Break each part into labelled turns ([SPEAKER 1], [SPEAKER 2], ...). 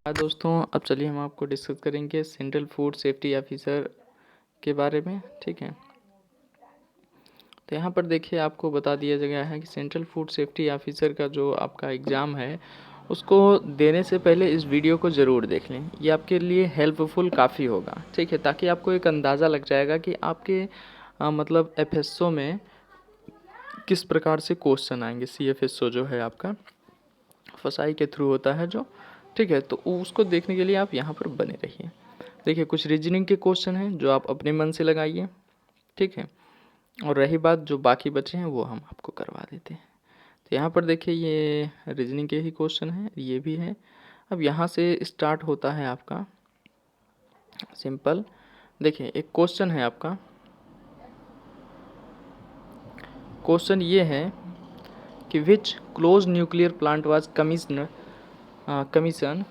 [SPEAKER 1] हाँ दोस्तों, अब चलिए हम आपको डिस्कस करेंगे सेंट्रल फूड सेफ्टी ऑफिसर के बारे में। ठीक है, तो यहाँ पर देखिए आपको बता दिया गया है कि सेंट्रल फूड सेफ्टी ऑफिसर का जो आपका एग्ज़ाम है उसको देने से पहले इस वीडियो को ज़रूर देख लें। ये आपके लिए हेल्पफुल काफ़ी होगा। ठीक है, ताकि आपको एक अंदाज़ा लग जाएगा कि आपके मतलब एफएसओ में किस प्रकार से क्वेश्चन आएंगे। सीएफएसओ जो है आपका फसाई के थ्रू होता है जो। ठीक है, तो उसको देखने के लिए आप यहाँ पर बने रहिए। देखिए, कुछ रीजनिंग के क्वेश्चन हैं जो आप अपने मन से लगाइए। ठीक है, और रही बात जो बाकी बचे हैं वो हम आपको करवा देते हैं। तो यहाँ पर देखिए ये रीजनिंग के ही क्वेश्चन हैं, ये भी है। अब यहाँ से स्टार्ट होता है आपका सिंपल। देखिए एक क्वेश्चन है आपका, क्वेश्चन ये है कि which close nuclear plant was commission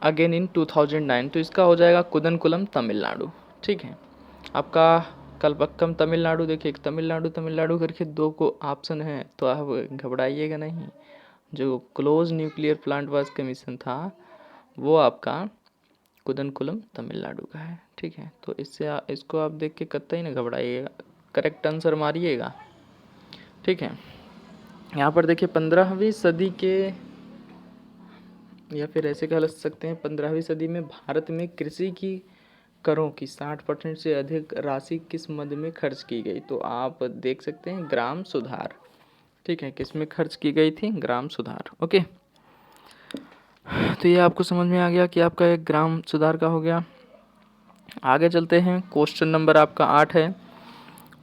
[SPEAKER 1] again in 2009। तो इसका हो जाएगा कुदनकुलम तमिलनाडु। ठीक है, आपका कलपक्कम तमिलनाडु। देखिए एक तमिलनाडु तमिलनाडु करके दो को ऑप्शन है, तो आप घबराइएगा नहीं। जो close nuclear plant was commission था वो आपका कुदनकुलम तमिलनाडु का है। ठीक है, तो इसको आप देख के कतई ना घबराइएगा, करेक्ट आंसर मारिएगा। ठीक है, यहाँ पर देखिए 15वीं सदी के, या फिर ऐसे कह सकते हैं 15वीं सदी में भारत में कृषि की करों की 60% से अधिक राशि किस मद में खर्च की गई। तो आप देख सकते हैं ग्राम सुधार। ठीक है, किस में खर्च की गई थी? ग्राम सुधार। ओके, तो ये आपको समझ में आ गया कि आपका एक ग्राम सुधार का हो गया। आगे चलते हैं, क्वेश्चन नंबर आपका 8 है।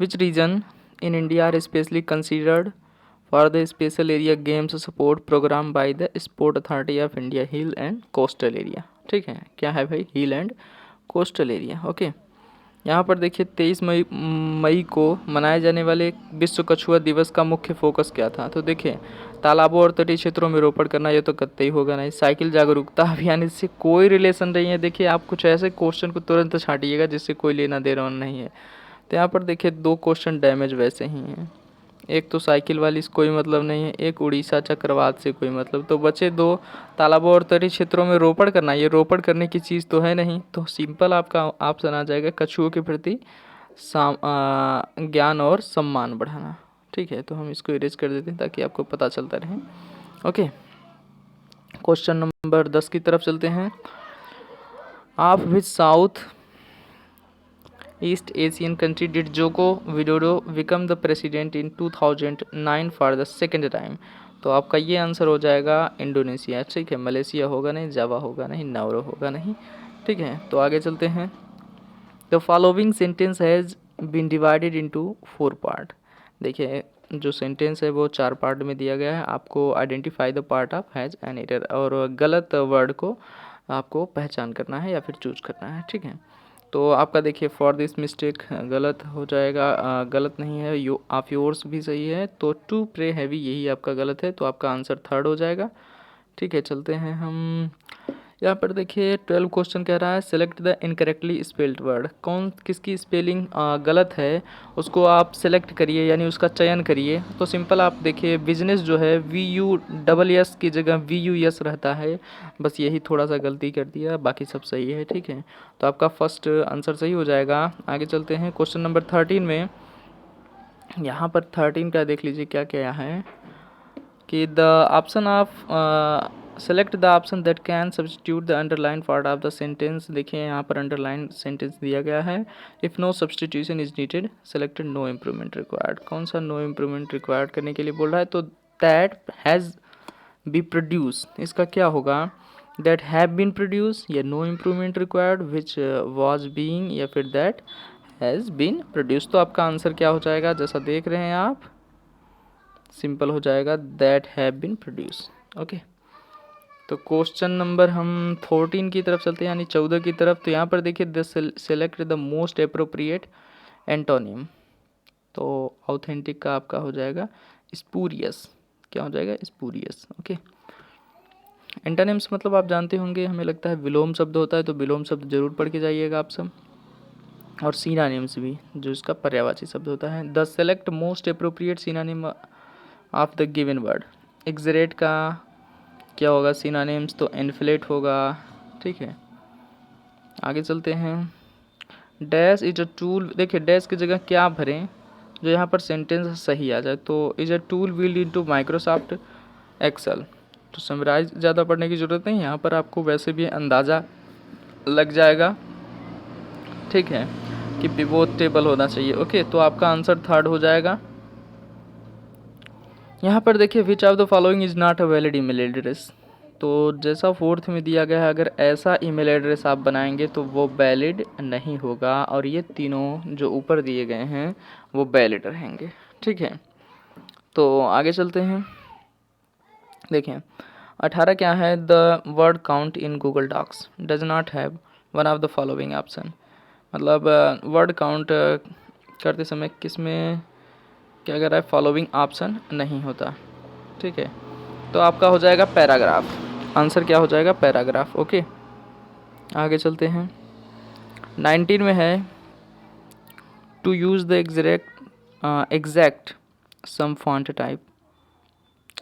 [SPEAKER 1] Which region in India are specially considered for the special area games support program by the sport authority of India, hill and coastal area. ठीक है, क्या है भाई? Hill and coastal area. Okay, यहाँ पर देखिए 23 मई को मनाए जाने वाले विश्व कछुआ दिवस का मुख्य फोकस क्या था? तो देखिए तालाबों और तटीय क्षेत्रों में रोपण करना, ये तो कतई होगा नहीं। साइकिल जागरूकता अभियान, इससे कोई रिलेशन नहीं है। देखिए आप कुछ ऐसे क्वेश्चन को तुरंत छांटिएगा जिससे कोई लेना देना नहीं है। तो यहाँ पर देखिए दो क्वेश्चन डैमेज वैसे ही हैं। एक तो साइकिल वाली से कोई मतलब नहीं है, एक उड़ीसा चक्रवात से कोई मतलब। तो बचे दो, तालाबों और तटीय क्षेत्रों में रोपण करना, ये रोपण करने की चीज़ तो है नहीं। तो सिंपल आपका ऑप्शन आ जाएगा कछुओं के प्रति ज्ञान और सम्मान बढ़ाना। ठीक है, तो हम इसको इरेज कर देते हैं ताकि आपको पता चलता रहे। ओके, क्वेश्चन नंबर 10 की तरफ चलते हैं। आप विच south East Asian country did Joko Widodo become the president in 2009 for the second time? तो आपका ये आंसर हो जाएगा इंडोनेशिया। ठीक है, मलेशिया होगा नहीं, जावा होगा नहीं, नाउरू होगा नहीं। ठीक है, तो आगे चलते हैं। The following sentence has been divided into 4 part. देखिए जो सेंटेंस है वो 4 पार्ट में दिया गया है। आपको identify the part of has and error, और गलत वर्ड को आपको पहचान करना है या फिर चूज करना है। ठीक है, तो आपका देखिए फॉर दिस मिस्टेक गलत हो जाएगा। गलत नहीं है, ऑफ योर्स भी सही है। तो टू प्रे हैवी यही आपका गलत है, तो आपका आंसर थर्ड हो जाएगा। ठीक है, चलते हैं हम। यहाँ पर देखिए 12 क्वेश्चन कह रहा है select the incorrectly spelled word. कौन किसकी स्पेलिंग गलत है उसको आप सेलेक्ट करिए, यानी उसका चयन करिए। तो सिंपल आप देखिए बिजनेस जो है VU SS की जगह VUS रहता है, बस यही थोड़ा सा गलती कर दिया, बाकी सब सही है। ठीक है, तो आपका फर्स्ट आंसर सही हो जाएगा। आगे चलते हैं क्वेश्चन नंबर 13 में। यहाँ पर 13 का देख लीजिए क्या क्या है कि the option of select the option that can substitute the underline part of the sentence. देखिए यहाँ पर अंडरलाइन सेंटेंस दिया गया है। If no substitution is needed selected no improvement required. कौन सा नो इम्प्रूवमेंट रिक्वायर्ड करने के लिए बोल रहा है? तो दैट हैज़ बी प्रोड्यूस, इसका क्या होगा? दैट हैव बीन प्रोड्यूस, या no improvement required, which was being, या फिर दैट हैज़ बीन प्रोड्यूस। तो आपका आंसर क्या हो जाएगा जैसा देख रहे हैं आप? सिंपल हो जाएगा that have been produce. Okay, तो क्वेश्चन नंबर हम 14 की तरफ चलते हैं, यानी 14 की तरफ। तो यहाँ पर देखिए the select the most appropriate antonym. तो ऑथेंटिक का आपका हो जाएगा स्पूरियस। क्या हो जाएगा? स्पूरियस। ओके, एंटोनिम्स मतलब आप जानते होंगे, हमें लगता है विलोम शब्द होता है, तो विलोम शब्द जरूर पढ़ के जाइएगा आप सब। और सिनोनिम्स भी, जो इसका पर्यायवाची शब्द होता है। The select most appropriate synonym of the given word. Exact का क्या होगा सिनोनिम्स? तो इन्फ्लेट होगा, ठीक है, आगे चलते हैं। डैश इज अ टूल, देखिए डैश की जगह क्या भरें जो यहाँ पर सेंटेंस सही आ जाए। तो is a tool build into Microsoft Excel. तो समराइज ज़्यादा पढ़ने की ज़रूरत नहीं, यहाँ पर आपको वैसे भी अंदाज़ा लग जाएगा, ठीक है, कि पिवोट टेबल होना चाहिए। ओके, तो आपका आंसर थर्ड हो जाएगा। यहाँ पर देखिए विच of the following is not a valid email address. तो जैसा फोर्थ में दिया गया है, अगर ऐसा ईमेल एड्रेस आप बनाएंगे तो वो वैलिड नहीं होगा, और ये तीनों जो ऊपर दिए गए हैं वो वैलिड रहेंगे, ठीक है। तो आगे चलते हैं। देखें 18 क्या है, the word count in Google Docs does not have one of the following option. मतलब वर्ड काउंट करते समय किस में क्या कह रहा है, फॉलोइंग ऑप्शन नहीं होता, ठीक है। तो आपका हो जाएगा पैराग्राफ, आंसर क्या हो जाएगा, पैराग्राफ। ओके, आगे चलते हैं। 19 में है to use the exact same font type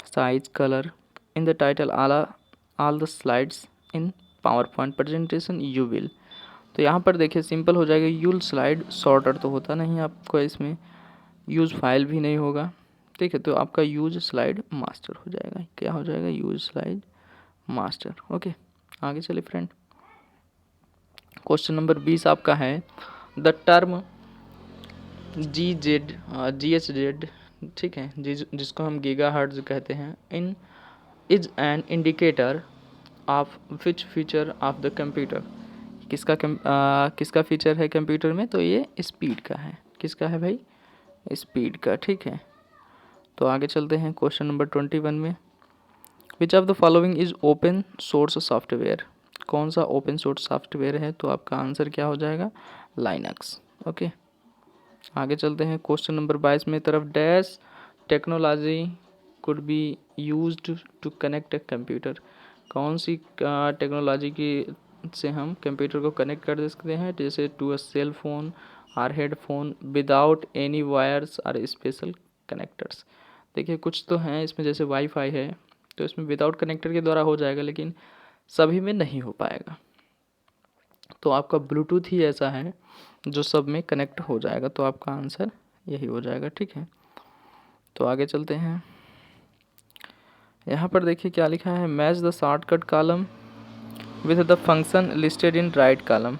[SPEAKER 1] size colour in the title all the slides in PowerPoint presentation you will. तो यहाँ पर देखिए सिंपल हो जाएगा, यूल स्लाइड सॉर्टर तो होता नहीं आपको, इसमें यूज़ फाइल भी नहीं होगा, ठीक है। तो आपका यूज स्लाइड मास्टर हो जाएगा, क्या हो जाएगा, यूज स्लाइड मास्टर। ओके, आगे चलिए फ्रेंड। क्वेश्चन नंबर 20 आपका है, द टर्म GHz, ठीक है, जिसको हम गीगाहर्ट्ज कहते हैं, in is an indicator of which feature of the computer. किसका फीचर है कंप्यूटर में, तो ये स्पीड का है। किसका है भाई, स्पीड का, ठीक है। तो आगे चलते हैं क्वेश्चन नंबर 21 में, विच of the following is open source software. कौन सा ओपन सोर्स सॉफ्टवेयर है, तो आपका आंसर क्या हो जाएगा, लाइनक्स। ओके, आगे चलते हैं क्वेश्चन नंबर 22 में तरफ, dash technology could be used to connect a computer. कौन सी टेक्नोलॉजी की से हम कंप्यूटर को कनेक्ट कर सकते हैं, जैसे टू अ सेल फोन और हेडफोन विदाउट एनी वायर्स और स्पेशल कनेक्टर्स। देखिए कुछ तो हैं इसमें, जैसे वाईफाई है तो इसमें विदाउट कनेक्टर के द्वारा हो जाएगा, लेकिन सभी में नहीं हो पाएगा। तो आपका ब्लूटूथ ही ऐसा है जो सब में कनेक्ट हो जाएगा, तो आपका आंसर यही हो जाएगा, ठीक है। तो आगे चलते हैं। यहाँ पर देखिए क्या लिखा है, match the shortcut column with the function listed in right column,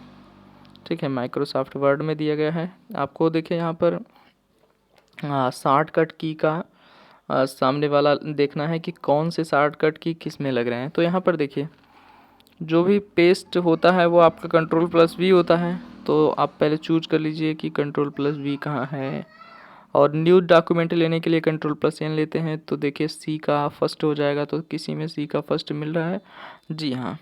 [SPEAKER 1] ठीक है, माइक्रोसॉफ्ट वर्ड में दिया गया है आपको। देखिए यहाँ पर शॉर्टकट की का सामने वाला देखना है कि कौन से शॉर्टकट की किस में लग रहे हैं। तो यहाँ पर देखिए जो भी पेस्ट होता है वो आपका Ctrl+V होता है, तो आप पहले चूज कर लीजिए कि Ctrl+V कहाँ है, और न्यू डॉक्यूमेंट लेने के लिए Ctrl+N लेते हैं। तो देखिए सी का फर्स्ट हो जाएगा, तो किसी में सी का फर्स्ट मिल रहा है, जी हाँ,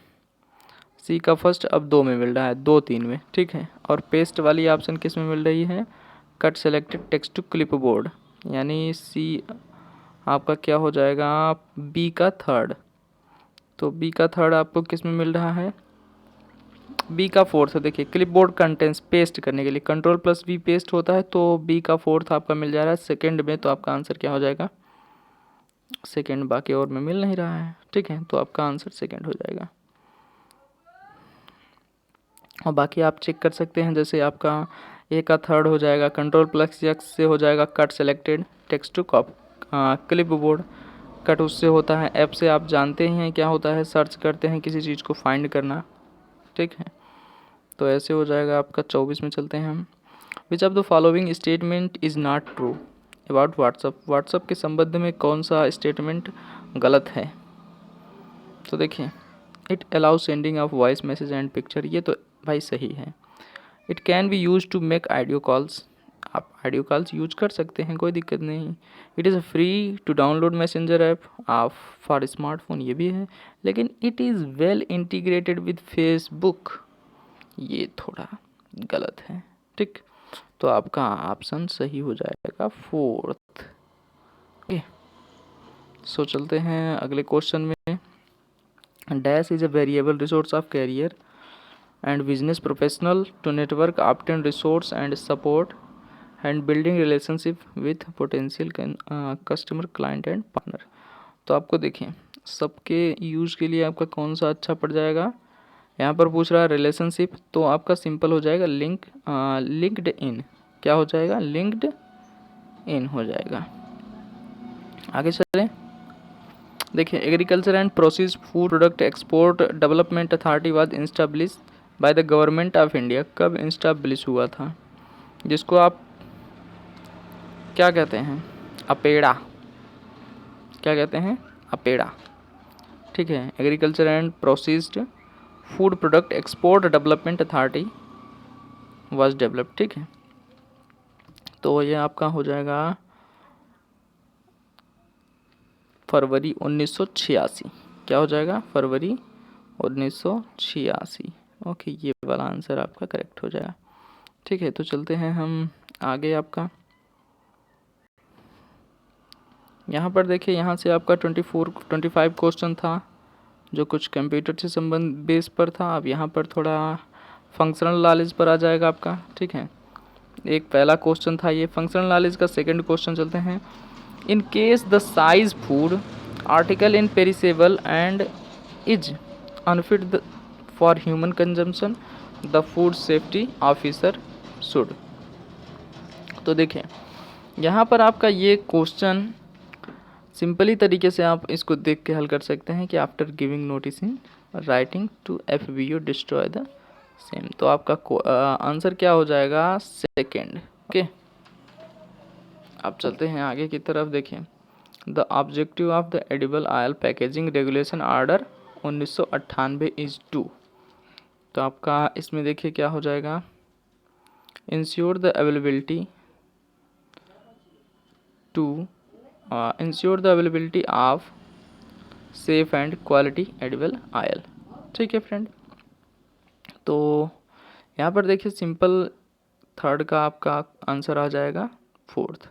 [SPEAKER 1] सी का फर्स्ट अब 2 में मिल रहा है, 2 3 में, ठीक है। और पेस्ट वाली ऑप्शन किस में मिल रही है, cut selected text to clipboard, यानी सी आपका क्या हो जाएगा, बी का थर्ड। तो बी का थर्ड आपको किस में मिल रहा है, बी का फोर्थ। देखिए क्लिपबोर्ड कंटेंट्स पेस्ट करने के लिए Ctrl+V पेस्ट होता है, तो बी का फोर्थ आपका मिल जा रहा है सेकंड में, तो आपका आंसर क्या हो जाएगा, सेकंड। बाकी और में मिल नहीं रहा है, ठीक है, तो आपका आंसर सेकंड हो जाएगा। और बाकी आप चेक कर सकते हैं, जैसे आपका ए का थर्ड हो जाएगा Ctrl+X से हो जाएगा cut selected text to clipboard, cut उससे होता है, ऐप से आप जानते हैं क्या होता है, सर्च करते हैं किसी चीज़ को फाइंड करना, ठीक है। तो ऐसे हो जाएगा आपका। 24 में चलते हैं हम, which of the following statement is not true about WhatsApp. WhatsApp के संबंध में कौन सा स्टेटमेंट गलत है, तो देखिए it allow sending of voice message and picture, ये तो भाई सही है। It can be use to make audio calls, आप ऑडियो कॉल्स यूज कर सकते हैं, कोई दिक्कत नहीं। It is free to download messenger app of for smartphone, ये भी है, लेकिन it is well integrated with Facebook, ये थोड़ा गलत है, ठीक। तो आपका ऑप्शन सही हो जाएगा फोर्थ। ओके, सो चलते हैं अगले क्वेश्चन में। Dash is a variable resource of career and business professional to network, obtain resource and support and building relationship with potential customer, client and partner। तो आपको देखें सबके यूज के लिए आपका कौन सा अच्छा पड़ जाएगा, यहाँ पर पूछ रहा है रिलेशनशिप, तो आपका सिंपल हो जाएगा लिंक्ड इन। क्या हो जाएगा? लिंक्ड इन हो जाएगा। आगे चलें, देखिए agriculture and processed food product export development authority was establish by the government of India. कब इंस्टैब्लिश हुआ था? जिसको आप क्या कहते हैं? अपेड़ा। क्या कहते हैं? अपेड़ा। ठीक है, agriculture and processed food product export development authority was developed. ठीक है, तो ये आपका हो जाएगा फरवरी 1986। क्या हो जाएगा? फरवरी 1986। ओके, ये वाला आंसर आपका करेक्ट हो जाएगा। ठीक है, तो चलते हैं हम आगे। आपका यहाँ पर देखिए, यहाँ से आपका 25 क्वेश्चन था जो कुछ कंप्यूटर से संबंध बेस पर था। अब यहाँ पर थोड़ा फंक्शनल नॉलेज पर आ जाएगा आपका। ठीक है, एक पहला क्वेश्चन था ये फंक्शनल नॉलेज का। सेकंड क्वेश्चन चलते हैं, in case the size food article in perishable and is unfit for human consumption the food safety officer should. तो देखिए यहाँ पर आपका ये क्वेश्चन सिंपली तरीके से आप इसको देख के हल कर सकते हैं कि after giving notice in writing to FBO destroy the same. तो आपका आंसर क्या हो जाएगा? सेकेंड। ओके, अब चलते हैं आगे की तरफ। देखें, the objective of the edible oil packaging regulation order 1998 is to. तो आपका इसमें देखिए क्या हो जाएगा? Ensure the availability to ensure the availability of safe and quality edible oil. ठीक है फ्रेंड, तो यहाँ पर देखिए सिंपल थर्ड का आपका आंसर आ जाएगा फोर्थ।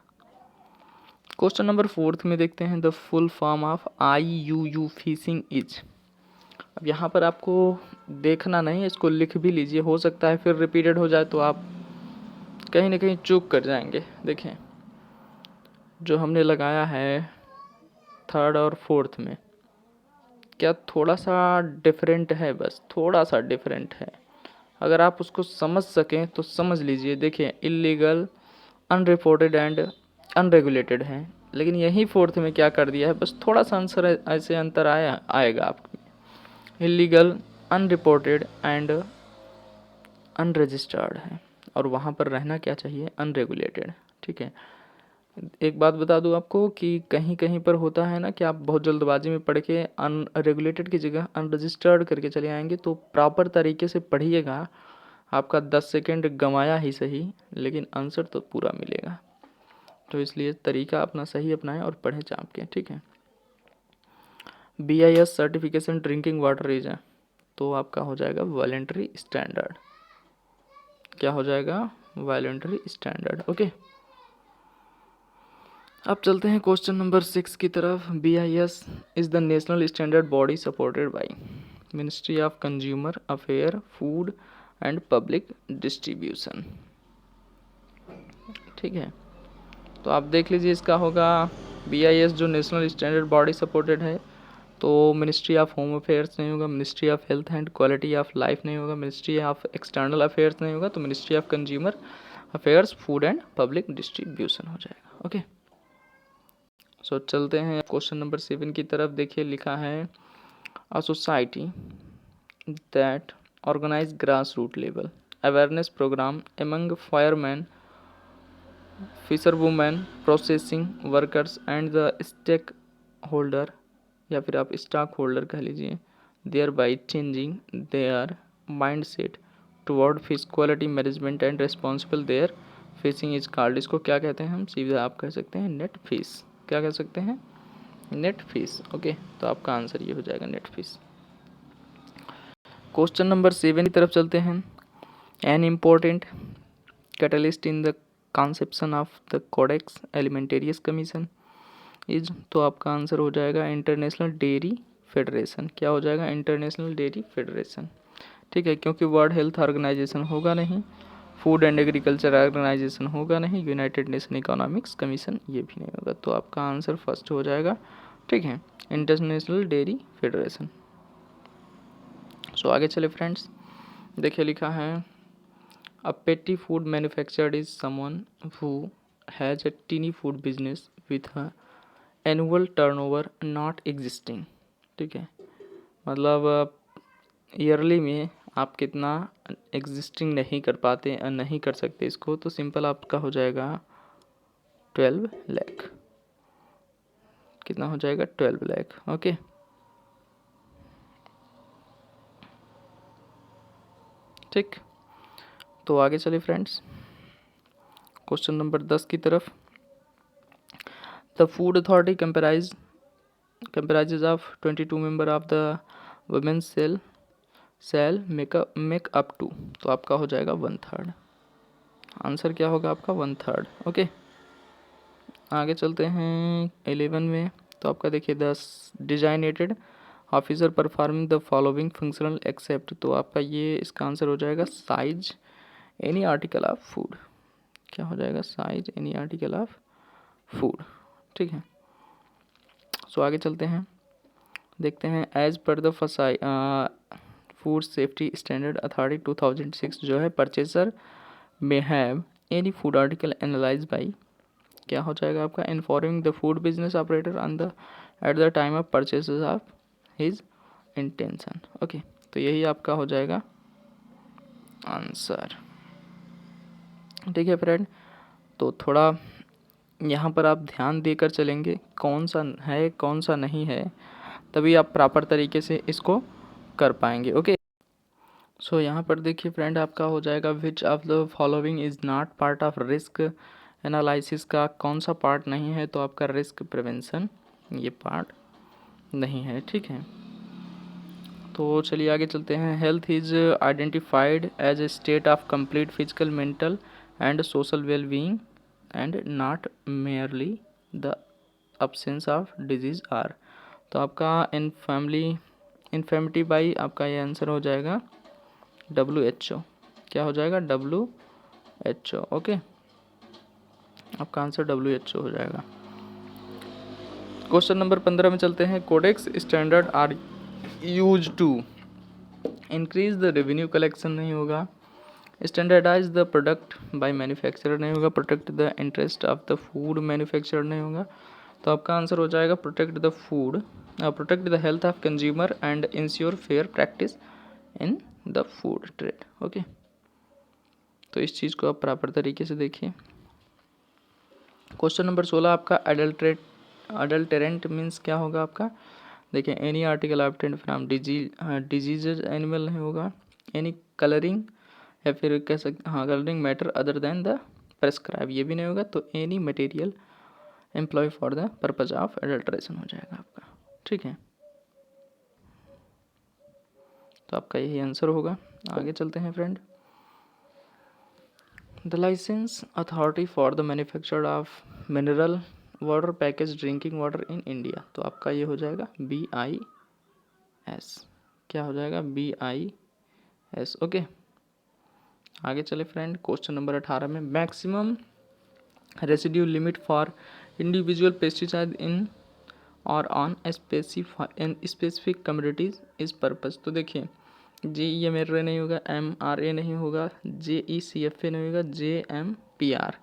[SPEAKER 1] क्वेश्चन नंबर फोर्थ में देखते हैं, the full form of IUU fishing is. अब यहाँ पर आपको देखना नहीं, इसको लिख भी लीजिए, हो सकता है फिर रिपीटेड हो जाए तो आप कहीं ना कहीं चूक कर जाएंगे। देखें, जो हमने लगाया है थर्ड और फोर्थ में, क्या थोड़ा सा डिफरेंट है? बस थोड़ा सा डिफरेंट है। अगर आप उसको समझ सकें तो समझ लीजिए। देखिए, इलीगल, अनरिपोर्टेड एंड अनरेगुलेटेड है, लेकिन यही फोर्थ में क्या कर दिया है, बस थोड़ा सा आंसर ऐसे अंतर आएगा आपको। इलीगल, अनरिपोर्टेड एंड अनरजिस्टर्ड है, और वहाँ पर रहना क्या चाहिए? अनरेगुलेटेड। ठीक है, एक बात बता दूं आपको कि कहीं कहीं पर होता है ना कि आप बहुत जल्दबाजी में पढ़ के अनरेगुलेटेड की जगह अनरजिस्टर्ड करके चले आएंगे। तो प्रॉपर तरीके से पढ़िएगा, आपका 10 सेकेंड गंवाया ही सही, लेकिन आंसर तो पूरा मिलेगा। तो इसलिए तरीका अपना सही अपनाएं और पढ़ें चाप के। ठीक है, BIS certification drinking water is है, तो आपका हो जाएगा वॉलेंट्री स्टैंडर्ड। क्या हो जाएगा? Voluntary standard. ओके, अब चलते हैं क्वेश्चन नंबर 6 की तरफ। BIS is the national standard body supported by ministry of consumer affair, food and public distribution. ठीक है, तो आप देख लीजिए, इसका होगा BIS जो नेशनल स्टैंडर्ड बॉडी सपोर्टेड है, तो मिनिस्ट्री ऑफ होम अफेयर्स नहीं होगा, ministry of health and quality of life नहीं होगा, मिनिस्ट्री ऑफ एक्सटर्नल अफेयर्स नहीं होगा, तो ministry of consumer affairs, food and public distribution हो जाएगा। ओके, सो चलते हैं क्वेश्चन नंबर 7 की तरफ। देखिए लिखा है, a society that organise grass root level awareness program among fireman, fisher women, processing workers and the stakeholder, या फिर आप स्टॉक होल्डर कह लीजिए, thereby changing their mindset toward fish quality management and responsible their fishing is called. इसको क्या कहते हैं? हम सीधा आप कह सकते हैं नेट फिश। क्या कह सकते हैं? Net fish. ओके, तो आपका आंसर ये हो जाएगा नेट फिश। क्वेश्चन नंबर 7 की तरफ चलते हैं। An important catalyst in the conception of the codex alimentarius commission is, तो आपका आंसर हो जाएगा इंटरनेशनल डेयरी फेडरेशन। क्या हो जाएगा? International dairy federation. ठीक है, क्योंकि वर्ल्ड हेल्थ ऑर्गेनाइजेशन होगा नहीं, फूड एंड एग्रीकल्चर ऑर्गेनाइजेशन होगा नहीं, यूनाइटेड नेशन इकोनॉमिक्स कमीशन ये भी नहीं होगा, तो आपका आंसर फर्स्ट हो जाएगा। ठीक है, इंटरनेशनल डेयरी फेडरेशन। सो आगे चले फ्रेंड्स, देखिए लिखा है a petty food manufacturer is someone who has a tiny food business with a annual turnover not existing. ठीक है, मतलब ईयरली में आप कितना एग्जिस्टिंग नहीं कर पाते, नहीं कर सकते इसको, तो सिंपल आपका हो जाएगा 12 लाख। कितना हो जाएगा? 12 लाख। ओके, ठीक। तो आगे चलिए फ्रेंड्स, क्वेश्चन नंबर 10 की तरफ। The food authority comprises of 22 member of the women's cell make up to, तो आपका हो जाएगा 1/3। आंसर क्या होगा आपका? 1/3। ओके, आगे चलते हैं 11 में। तो आपका देखिए 10 designated officer performing the following functional except, तो आपका ये इसका आंसर हो जाएगा size any article of food. क्या हो जाएगा? Size any article of food. ठीक है, सो आगे चलते हैं, देखते हैं एज पर the food safety standard authority 2006 जो है परचेसर में have any food article analyse by, क्या हो जाएगा आपका? Informing the food business operator on the at the time of purchases of his intention. Okay, तो यही आपका हो जाएगा आंसर। ठीक है फ्रेंड, तो थोड़ा यहाँ पर आप ध्यान देकर चलेंगे कौन सा है कौन सा नहीं है, तभी आप प्रॉपर तरीके से इसको कर पाएंगे। ओके, सो यहाँ पर देखिए फ्रेंड आपका हो जाएगा विच of the following is not part of risk analysis, का कौन सा पार्ट नहीं है? तो आपका रिस्क प्रिवेंशन ये पार्ट नहीं है। ठीक है, तो चलिए आगे चलते हैं। Health is identified as a state of complete physical mental and social wellbeing and not merely the absence of disease or, तो आपका इन्फेमिटी बाई आपका ये आंसर हो जाएगा WHO। क्या हो जाएगा? WHO। ओके, आपका आंसर WHO हो जाएगा। क्वेश्चन नंबर 15 में चलते हैं। Codex standard are use to increase the revenue collection नहीं होगा, standardise the product by manufacturer नहीं होगा, protect the interest of the food manufacturer नहीं होगा, तो आपका आंसर हो जाएगा protect the food, protect the health of consumer and ensure fair practice in the food trade. Okay, तो इस चीज़ को आप प्रॉपर तरीके से देखिए। क्वेश्चन नंबर 16 आपका अडल्टेरेंट मीन्स क्या होगा आपका? देखिए any article obtained from disease animal नहीं होगा, एनी कलरिंग या फिर कह सकते हाँ colouring matter other than the prescribe ये भी नहीं होगा, तो any material employ for the purpose of adulteration हो जाएगा आपका। ठीक है, तो आपका यही आंसर होगा। आगे चलते हैं friend. The licence authority for the manufacture of mineral water package drinking water in India, तो आपका ये हो जाएगा BIS। क्या हो जाएगा? BIS। ओके, आगे चले फ्रेंड। क्वेश्चन नंबर 18 में maximum residue limit for individual pesticide in और ऑन स्पेसिफिक कम्युनिटीज इस पर्पज, तो देखिए GMRA नहीं होगा, MRA नहीं होगा, JECFA नहीं होगा, JMPR,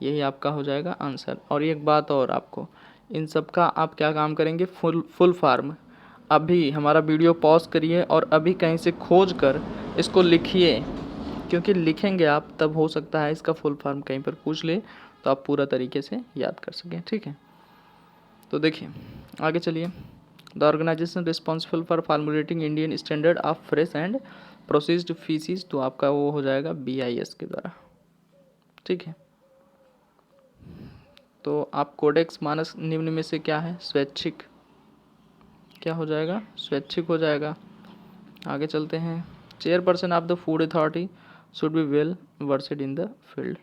[SPEAKER 1] यही आपका हो जाएगा आंसर। और एक बात और, आपको इन सब का आप क्या काम करेंगे? फुल फॉर्म अभी हमारा वीडियो पॉज करिए और अभी कहीं से खोज कर इसको लिखिए, क्योंकि लिखेंगे आप तब हो सकता है इसका फुल फॉर्म कहीं पर पूछ ले तो आप पूरा तरीके से याद कर सकें। ठीक है, तो देखिए आगे चलिए। The organization responsible for formulating Indian standard of fresh and processed fishes, तो आपका वो हो जाएगा BIS के द्वारा। ठीक है, तो आप कोडेक्स मानस निम्न में से क्या है? स्वैच्छिक। क्या हो जाएगा? स्वैच्छिक हो जाएगा। आगे चलते हैं। Chairperson of the food authority should be well versed in the field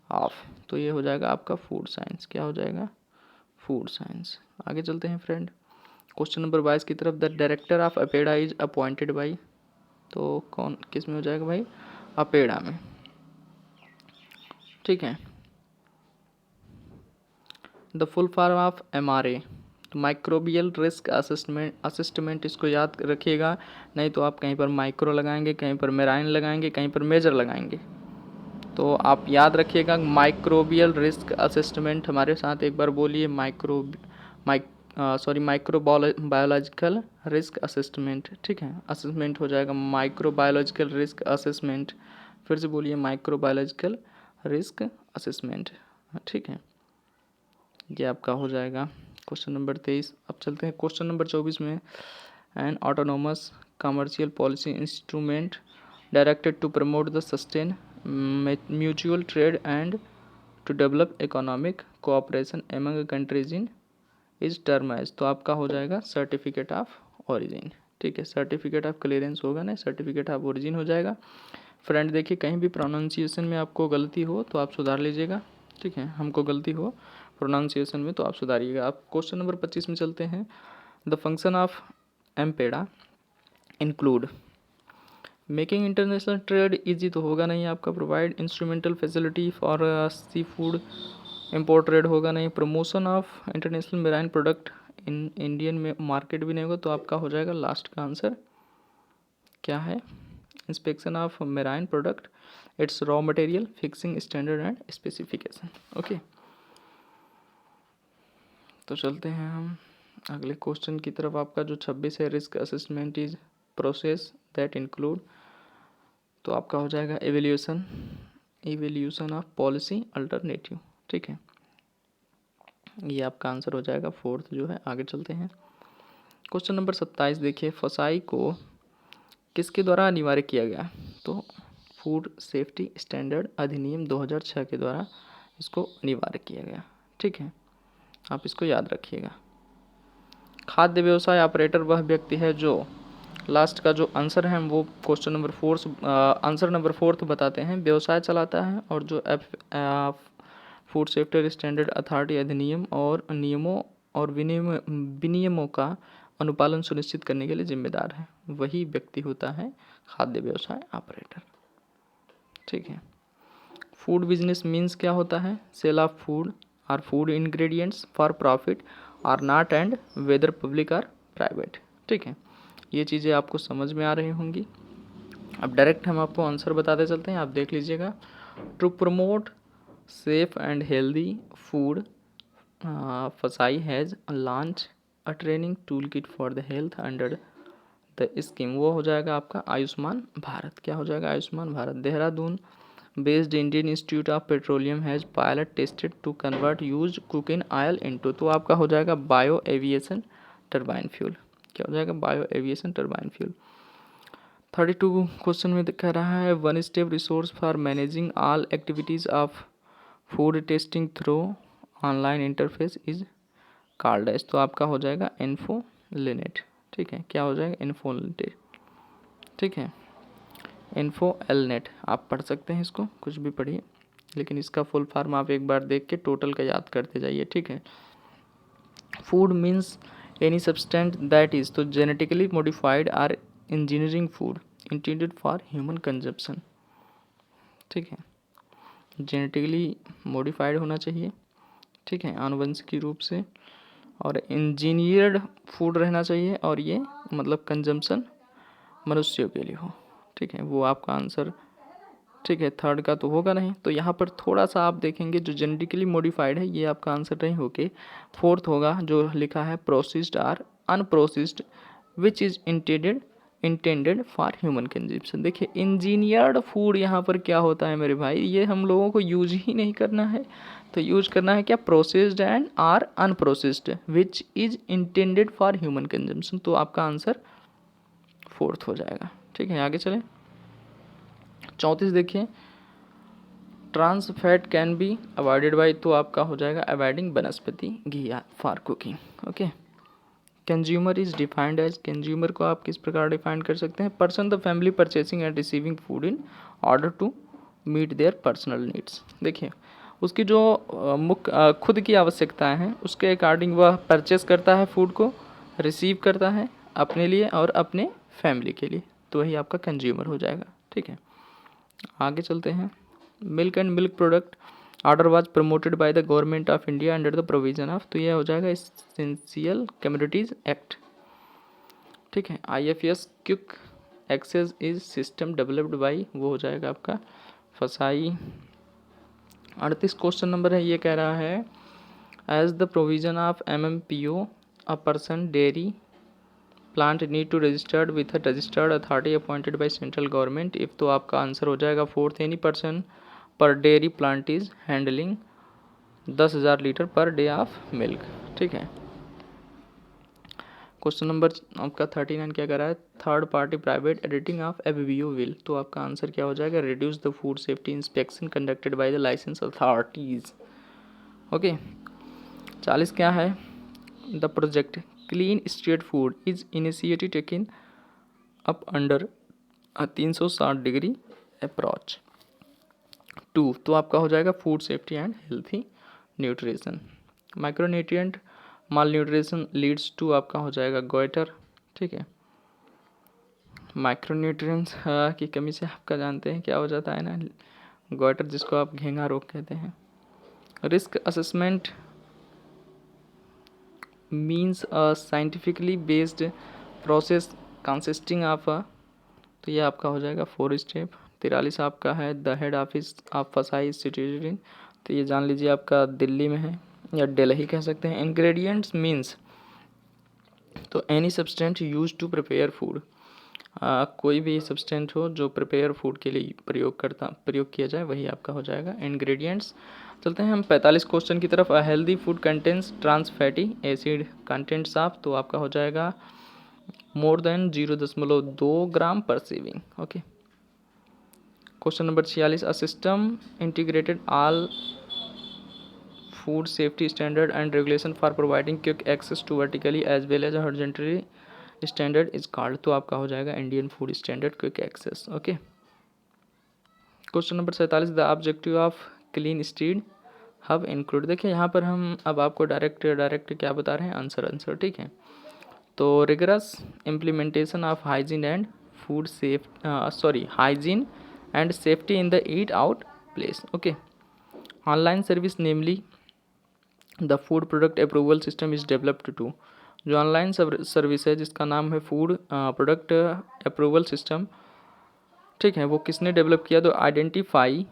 [SPEAKER 1] of, तो ये हो जाएगा आपका फूड साइंस। क्या हो जाएगा? Food science. आगे चलते हैं फ्रेंड। क्वेश्चन नंबर 22 की तरफ। The director of APEDA is appointed by, तो कौन किस में हो जाएगा भाई? अपेडा में। ठीक है, the full form of MRA, तो माइक्रोबियल रिस्क असिस्टमेंट इसको याद रखिएगा, नहीं तो आप कहीं पर माइक्रो लगाएंगे, कहीं पर मेराइन लगाएंगे, कहीं पर मेजर लगाएंगे। तो आप याद रखिएगा माइक्रोबियल रिस्क असिस्टमेंट। हमारे साथ एक बार बोलिए, माइक्रोबायोलॉजिकल रिस्क असिस्टमेंट। ठीक है, असिस्टमेंट हो जाएगा माइक्रोबायोलॉजिकल रिस्क असिस्टमेंट। फिर से बोलिए, माइक्रोबायोलॉजिकल रिस्क असिस्टमेंट। ठीक है, ये आपका हो जाएगा क्वेश्चन नंबर 23। अब चलते हैं क्वेश्चन नंबर 24 में। An autonomous commercial policy instrument directed to promote the sustain mutual trade and to develop economic cooperation among countries in is term as. तो आपका हो जाएगा सर्टिफिकेट ऑफ ओरिजिन। ठीक है, सर्टिफिकेट ऑफ क्लियरेंस होगा ना, certificate of origin हो जाएगा। फ्रेंड देखिए, कहीं भी प्रोनाउंसिएशन में आपको गलती हो तो आप सुधार लीजिएगा। ठीक है, हमको गलती हो प्रोनाउंसिएशन में तो आप सुधारिएगा। आप क्वेश्चन नंबर 25 में चलते हैं। The function of MPEDA include making international trade easy तो होगा नहीं आपका, provide instrumental facility for sea food import trade होगा नहीं, promotion of international marine product in Indian में मार्केट भी नहीं होगा। तो आपका हो जाएगा लास्ट का आंसर क्या है, inspection of marine product, it's raw material, fixing standard and specification. Okay, तो चलते हैं हम अगले क्वेश्चन की तरफ। आपका जो 26 है, risk assessment is process that include. तो आपका हो जाएगा एवोल्यूशन ऑफ पॉलिसी अल्टरनेटिव। ठीक है, ये आपका आंसर हो जाएगा फोर्थ जो है। आगे चलते हैं क्वेश्चन नंबर 27 देखिए, फसाई को किसके द्वारा अनिवार्य किया गया। तो फूड सेफ्टी स्टैंडर्ड अधिनियम 2006 के द्वारा इसको अनिवार्य किया गया। ठीक है, आप इसको याद रखिएगा। खाद्य व्यवसाय ऑपरेटर वह व्यक्ति है जो, लास्ट का जो आंसर है वो क्वेश्चन नंबर 4 आंसर नंबर 4 बताते हैं, व्यवसाय चलाता है और जो फूड सेफ्टी स्टैंडर्ड अथॉरिटी अधिनियम और नियमों और विनियमों का अनुपालन सुनिश्चित करने के लिए जिम्मेदार है, वही व्यक्ति होता है खाद्य व्यवसाय ऑपरेटर। ठीक है, फूड बिजनेस मीन्स क्या होता है, सेल ऑफ फूड और food ingredients for profit or not and whether public or private. ठीक है, ये चीज़ें आपको समझ में आ रही होंगी। अब डायरेक्ट हम आपको आंसर बताते चलते हैं, आप देख लीजिएगा। To promote safe and healthy food FSSAI has launch a training tool kit for the health under the scheme. वो हो जाएगा आपका आयुष्मान भारत। क्या हो जाएगा, Ayushman Bharat. Dehradun based Indian institute of petroleum has pilot tested to convert use cooking oil into. तो आपका हो जाएगा बायो एविएशन टर्बाइन फ्यूल। क्या हो जाएगा, bio aviation turbine fuel. 32 question में कह रहा है, one step resource for managing all activities of food testing through online interface is called as. तो आपका हो जाएगा इन्फोलिनेट। ठीक है, क्या हो जाएगा, इन्फोलिनेट। ठीक है, इन्फोएलनेट आप पढ़ सकते हैं, इसको कुछ भी पढ़िए, लेकिन इसका फुल फॉर्म आप एक बार देख के टोटल का याद करते जाइए। ठीक है, food means any substance that is तो genetically modified or engineering food intended for human consumption. ठीक है, जेनेटिकली मॉडिफाइड होना चाहिए। ठीक है, आनुवंशिकी रूप से, और इंजीनियर्ड फूड रहना चाहिए, और ये मतलब कंजम्पशन मनुष्यों के लिए हो। ठीक है, वो आपका आंसर। ठीक है, थर्ड का तो होगा नहीं, तो यहाँ पर थोड़ा सा आप देखेंगे जो जेनेटिकली मॉडिफाइड है ये आपका आंसर नहीं होके फोर्थ होगा, जो लिखा है processed or unprocessed which is intended for human consumption. देखिए, इंजीनियर्ड फूड यहाँ पर क्या होता है मेरे भाई, ये हम लोगों को यूज ही नहीं करना है, तो यूज करना है क्या, processed and or unprocessed which is intended for human consumption. तो आपका आंसर फोर्थ हो जाएगा। ठीक है, आगे चलें। 34 देखिए, trans fat can be avoided by. तो आपका हो जाएगा avoiding vanaspati ghee for cooking. Okay, consumer is defined as, consumer को आप किस प्रकार डिफाइन कर सकते हैं, person the family purchasing and receiving food in order to meet their personal needs. देखिए, उसकी जो मुख्य खुद की आवश्यकताएं हैं उसके अकॉर्डिंग वह परचेस करता है फूड को, रिसीव करता है अपने लिए और अपने फैमिली के लिए, तो वही आपका कंज्यूमर हो जाएगा। ठीक है, आगे चलते हैं। Milk and milk product order was promoted by the government of India under the provision of, तो यह हो जाएगा एसेंशियल कम्युनिटीज एक्ट। ठीक है, IFS quick access is system developed by, वो हो जाएगा आपका फसाई। 38 क्वेश्चन नंबर है, ये कह रहा है as the provision of MMPO a person dairy plant need to registered with a registered authority appointed by central government if, तो आपका आंसर हो जाएगा fourth, any person per dairy plant is handling 10,000 litre per day of milk. ठीक है, question number आपका 39 क्या कर रहा है, third party private editing of FBO will, तो आपका आंसर क्या हो जाएगा, reduce the food safety inspection conducted by the licence authorities. Okay, 40 क्या है, the project clean street food is initiative taken up under 360 degree approach to, तो आपका हो जाएगा food safety and healthy nutrition. Micronutrient malnutrition leads to, आपका हो जाएगा goitre. ठीक है, माइक्रोन्यूट्रिएंट्स की कमी से आपका जानते हैं क्या हो जाता है ना, गोइटर, जिसको आप घेंगा रोग कहते हैं। Risk assessment means a scientifically based process consisting of a, तो ये आपका हो जाएगा 4 स्टेप। 43 आपका है द हेड ऑफिस ऑफ फसाई सिचुएशन इन, तो ये जान लीजिए आपका दिल्ली में है या दिल्ली कह सकते हैं। इंग्रेडिएंट्स मीन्स, तो any substance use to prepare food, कोई भी सब्सटेंट हो जो प्रिपेयर फूड के लिए प्रयोग किया जाए वही आपका हो जाएगा इंग्रेडिएंट्स। चलते हैं हम 45 क्वेश्चन की तरफ। Healthy food contents trans fatty acid contents of, तो आपका हो जाएगा more than 0.2 gram per serving. Okay, question number 46, a system integrated all food safety standard and regulation for providing quick access to vertically as well as horizontally standard is called, तो आपका हो जाएगा Indian food standard quick access. Okay, question number 47, the objective of clean street hub include, देखिए यहाँ पर हम अब आपको डायरेक्ट क्या बता रहे हैं, आंसर। ठीक है, तो rigorous implementation of hygiene and food hygiene and safety in the eat out place. Okay, online service namely the food product approval system is developed to, जो ऑनलाइन सर्विस है जिसका नाम है फूड प्रोडक्ट अप्रूवल सिस्टम। ठीक है, वो किसने develop किया, तो identify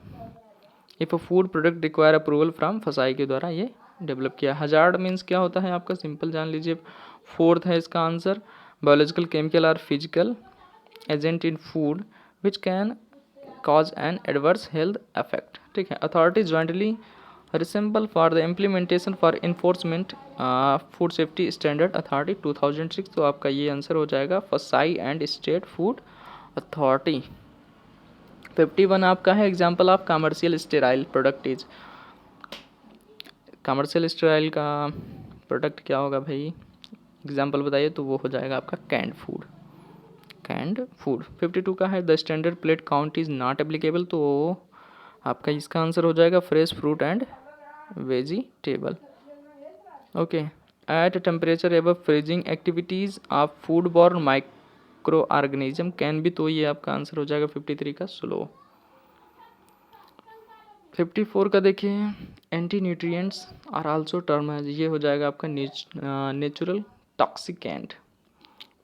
[SPEAKER 1] if a food product require approval from फसाई के द्वारा ये डेवलप किया। हजार्ड मीन्स क्या होता है आपका, सिंपल जान लीजिए। फोर्थ है इसका आंसर, बायोलॉजिकल केमिकल और physical agent in food which can cause an adverse health effect. ठीक है, authority jointly resemble for the implementation for enforcement food safety standard authority 2006, तो आपका ये आंसर हो जाएगा फसाई एंड स्टेट फूड अथॉरिटी। 51 आपका है example of commercial sterile product is, commercial sterile का प्रोडक्ट क्या होगा भाई, एग्जाम्पल बताइए, तो वो हो जाएगा आपका कैंड फूड। 52 का है the standard plate count is not applicable, तो आपका इसका आंसर हो जाएगा fresh fruit and vegetable. Okay, at temperature above freezing activities of food borne micro organism can be, तो ये आपका आंसर हो जाएगा 53 का स्लो। 54 का देखिए anti nutrients are also term है, ये हो जाएगा आपका नेचुरल टॉक्सिकेंट।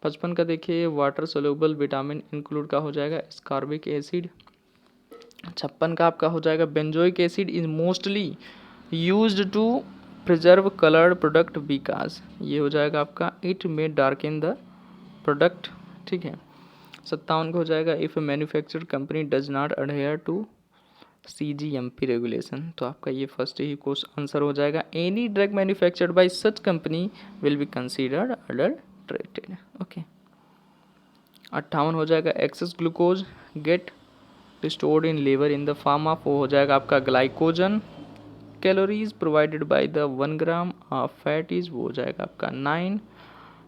[SPEAKER 1] 55 का देखिए वाटर सोल्यूबल विटामिन इंक्लूड का हो जाएगा स्कॉर्बिक एसिड। 56 का आपका हो जाएगा benzoic acid is mostly used to preserve coloured product because, ये हो जाएगा आपका it may darken the product. ठीक है, 57 का हो जाएगा if manufactured company does not adhere to CGMP regulation, तो आपका ये फर्स्ट ही क्वेश्चन आंसर हो जाएगा any drug manufactured by such company will be considered adulterated. Okay, 58 हो जाएगा excess glucose get stored in liver in the form of, वो हो जाएगा आपका glycogen. Calories provided by the 1 gram of fat is, वो हो जाएगा आपका 9।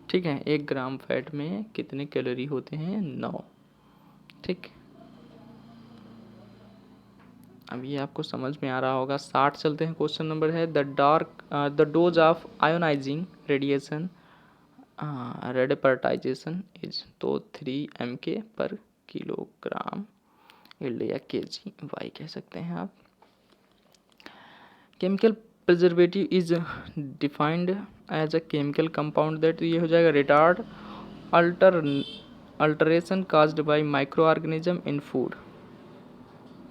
[SPEAKER 1] ठीक है, 1 ग्राम फैट में कितने कैलोरी होते हैं, 9। ठीक, अब ये आपको समझ में आ रहा होगा। 60 चलते हैं, क्वेश्चन नंबर है the dose of ionizing radiation radappertization is, तो 3 mK पर किलोग्राम इल्ड या kg वाई कह सकते हैं आप। Chemical preservative is defined as a chemical compound that, तो ये हो जाएगा retard alteration caused by micro organism in food.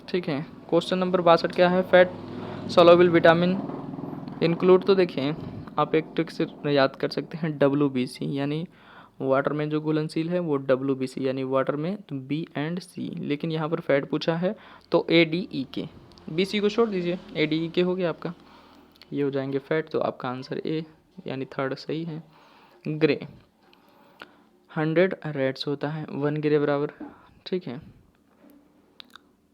[SPEAKER 1] ठीक है, क्वेश्चन नंबर 62 क्या है, फैट सोलुबल विटामिन इंक्लूड, तो देखिए आप एक ट्रिक से याद कर सकते हैं WBC, यानी वाटर में जो घुलनशील है वो WBC, यानी वाटर में B एंड C, लेकिन यहाँ पर फैट पूछा है तो ADEK, BC को छोड़ दीजिए, ADEK हो गया आपका, ये हो जाएंगे फैट, तो आपका आंसर ए यानी थर्ड सही है। ग्रे 100 रेड्स होता है 1 ग्रे बराबर। ठीक है,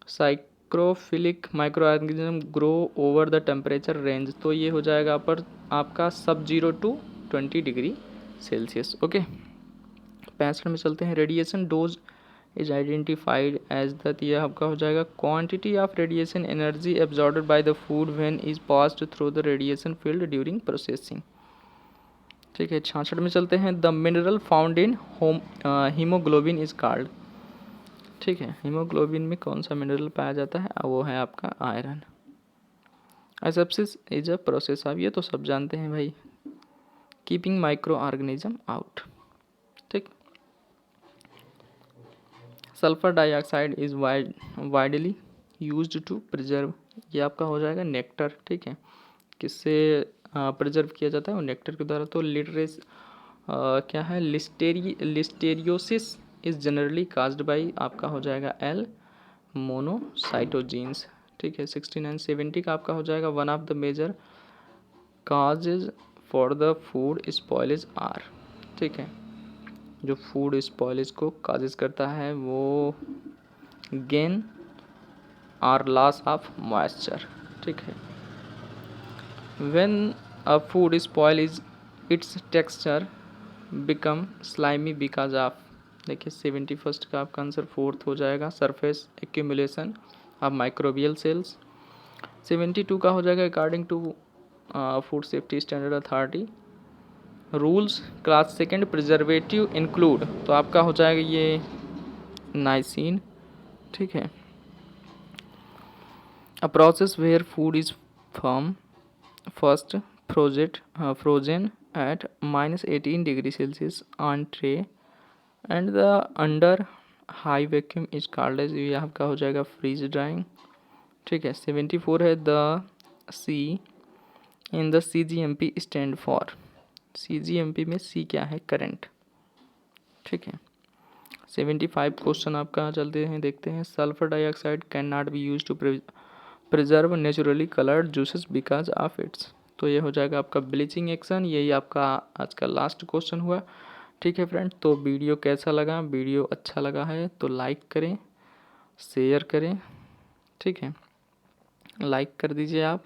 [SPEAKER 1] psychrophilic micro organism grow over the temperature range, तो ये हो जाएगा पर आपका सब 0 to 20 डिग्री सेल्सियस। ओके, 65 में चलते हैं, radiation dose is identified as that, ये आपका हो जाएगा quantity of radiation energy absorbed by the food when is passed through the radiation field during processing. ठीक है, 66 में चलते हैं, the mineral found in haemoglobin is called. ठीक है, हीमोग्लोबिन में कौन सा मिनरल पाया जाता है, वो है आपका iron. Asepsis is a process, आप ये तो सब जानते हैं भाई, कीपिंग माइक्रो ऑर्गेनिज्म आउट। ठीक, sulphur dioxide is widely used to preserve, ये आपका हो जाएगा नेक्टर। ठीक है, किससे प्रिजर्व किया जाता है, वो नेक्टर के द्वारा। तो लिटरेस क्या है, listeriosis is generally caused by, आपका हो जाएगा एल मोनोसाइटोजीन्स। ठीक है, 69 70 का आपका हो जाएगा, one of the major causes for the food spoilage are. ठीक है, जो फूड स्पॉइलेज को काजेज करता है वो gain or loss of moisture. ठीक है, when a food spoil is its texture become slimy because of, देखिए 71 का आपका आंसर फोर्थ हो जाएगा, surface accumulation of microbial cells. 72 का हो जाएगा, according to food safety standard authority rules class second preservative include, तो आपका हो जाएगा ये नाइसिन। ठीक है, a process where food is firm first frozen at -18 degree Celsius on tray and the under high vacuum is called as, ये आपका हो जाएगा फ्रीज ड्राइंग। ठीक है, 74 है, the C in the CGMP stand for, CGMP में C क्या है, करंट। ठीक है, 75 क्वेश्चन आपका चलते हैं, देखते हैं, sulphur dioxide can not be use to preserve naturally coloured juices because of its, तो ये हो जाएगा आपका ब्लीचिंग एक्शन। यही आपका आज का लास्ट क्वेश्चन हुआ। ठीक है फ्रेंड, तो वीडियो कैसा लगा, वीडियो अच्छा लगा है तो लाइक करें, शेयर करें। ठीक है, लाइक कर दीजिए आप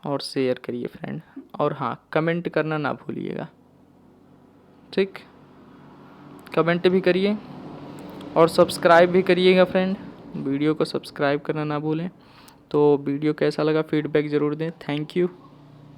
[SPEAKER 1] और शेयर करिए फ्रेंड, और हाँ कमेंट करना ना भूलिएगा। ठीक, कमेंट भी करिए और सब्सक्राइब भी करिएगा फ्रेंड, वीडियो को सब्सक्राइब करना ना भूलें। तो वीडियो कैसा लगा फीडबैक ज़रूर दें। Thank you.